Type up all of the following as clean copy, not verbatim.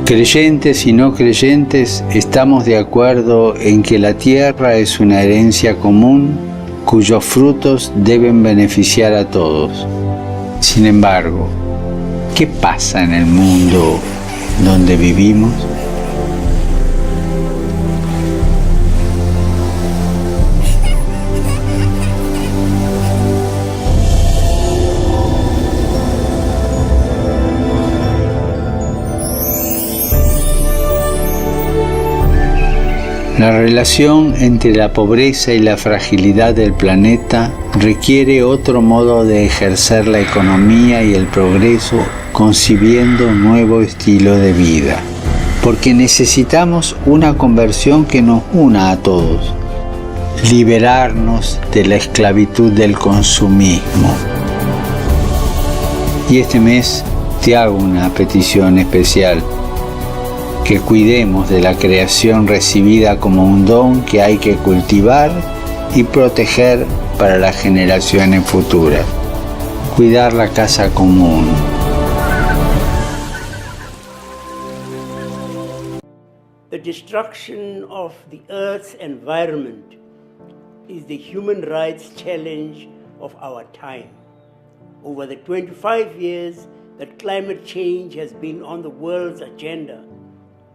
Creyentes y no creyentes estamos de acuerdo en que la tierra es una herencia común cuyos frutos deben beneficiar a todos. Sin embargo, ¿qué pasa en el mundo donde vivimos? La relación entre la pobreza y la fragilidad del planeta requiere otro modo de ejercer la economía y el progreso, concibiendo un nuevo estilo de vida. Porque necesitamos una conversión que nos una a todos, liberarnos de la esclavitud del consumismo. Y este mes te hago una petición especial. Que cuidemos de la creación recibida como un don que hay que cultivar y proteger para las generaciones futuras. Cuidar la casa común. The destruction of the Earth's environment is the human rights challenge of our time. Over the 25 years that climate change has been on the world's agenda,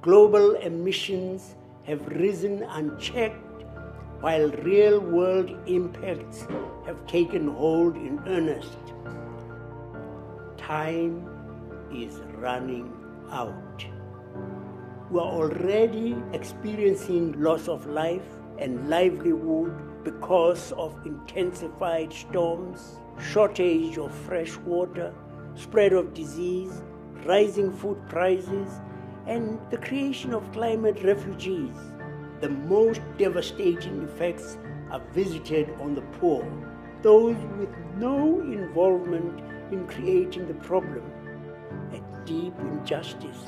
global emissions have risen unchecked, while real-world impacts have taken hold in earnest. Time is running out. We are already experiencing loss of life and livelihood because of intensified storms, shortage of fresh water, spread of disease, rising food prices, and the creation of climate refugees. The most devastating effects are visited on the poor, those with no involvement in creating the problem, a deep injustice.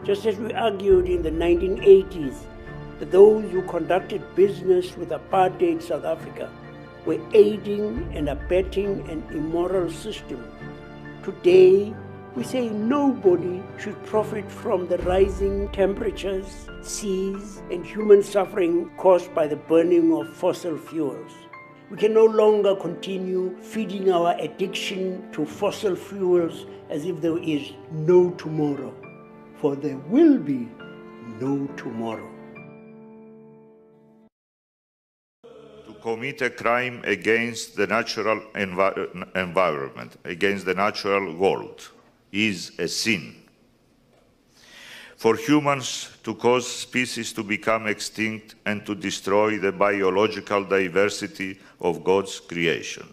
Just as we argued in the 1980s that those who conducted business with apartheid South Africa were aiding and abetting an immoral system, today we say nobody should profit from the rising temperatures, seas, and human suffering caused by the burning of fossil fuels. We can no longer continue feeding our addiction to fossil fuels as if there is no tomorrow, for there will be no tomorrow. To commit a crime against the natural environment, against the natural world, is a sin. For humans to cause species to become extinct and to destroy the biological diversity of God's creation.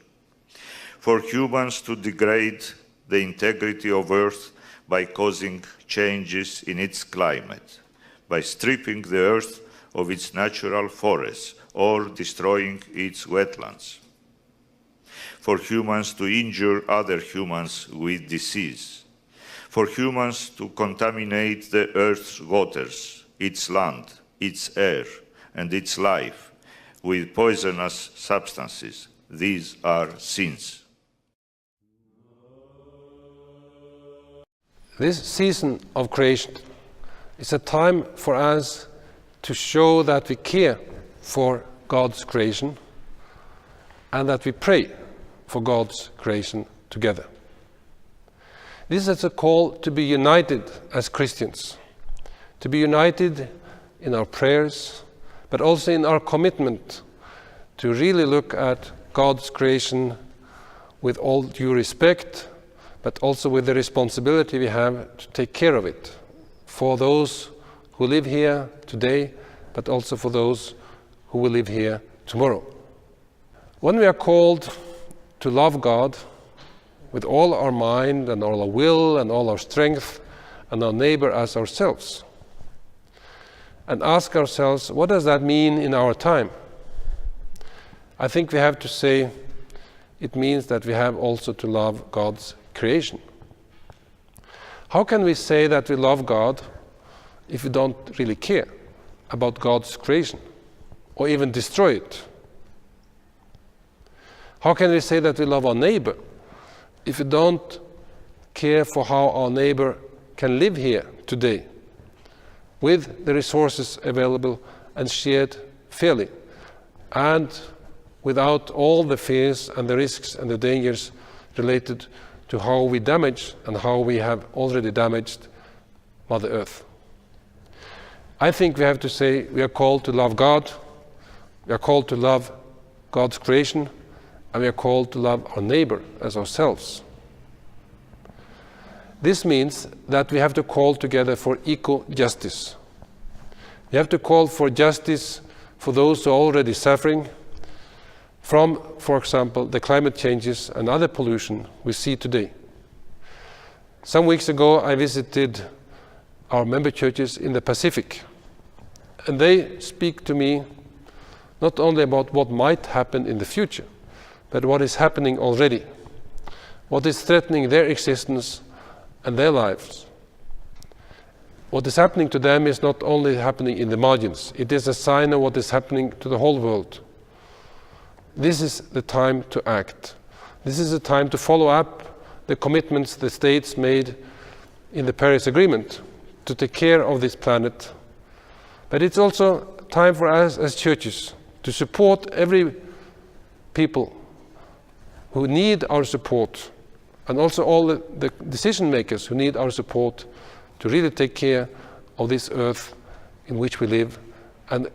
For humans to degrade the integrity of Earth by causing changes in its climate, by stripping the Earth of its natural forests or destroying its wetlands. For humans to injure other humans with disease. For humans to contaminate the Earth's waters, its land, its air, and its life with poisonous substances. These are sins. This season of creation is a time for us to show that we care for God's creation and that we pray for God's creation together. This is a call to be united as Christians, to be united in our prayers, but also in our commitment to really look at God's creation with all due respect, but also with the responsibility we have to take care of it for those who live here today, but also for those who will live here tomorrow. When we are called to love God with all our mind and all our will and all our strength, and our neighbor as ourselves, and ask ourselves, what does that mean in our time? I think we have to say it means that we have also to love God's creation. How can we say that we love God if we don't really care about God's creation or even destroy it? How can we say that we love our neighbor if we don't care for how our neighbor can live here today with the resources available and shared fairly, and without all the fears and the risks and the dangers related to how we damage and how we have already damaged Mother Earth. I think we have to say we are called to love God, we are called to love God's creation, and we are called to love our neighbor as ourselves. This means that we have to call together for eco-justice. We have to call for justice for those who are already suffering from, for example, the climate changes and other pollution we see today. Some weeks ago, I visited our member churches in the Pacific, and they speak to me not only about what might happen in the future, but what is happening already, what is threatening their existence and their lives. What is happening to them is not only happening in the margins, it is a sign of what is happening to the whole world. This is the time to act. This is the time to follow up the commitments the states made in the Paris Agreement to take care of this planet. But it's also time for us as churches to support every people who need our support, and also all the decision makers who need our support to really take care of this earth in which we live and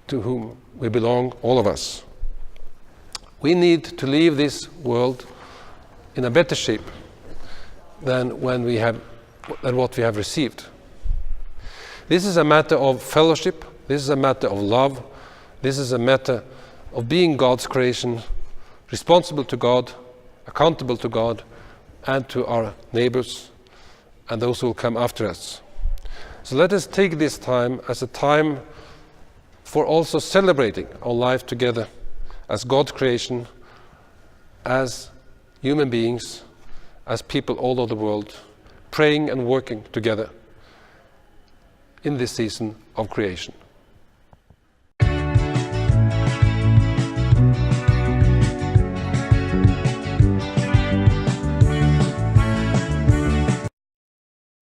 to whom we belong, all of us. We need to leave this world in a better shape than what we have received. This is a matter of fellowship, this is a matter of love, this is a matter of being God's creation, responsible to God, accountable to God, and to our neighbors and those who will come after us. So let us take this time as a time for also celebrating our life together as God's creation, as human beings, as people all over the world, praying and working together in this season of creation.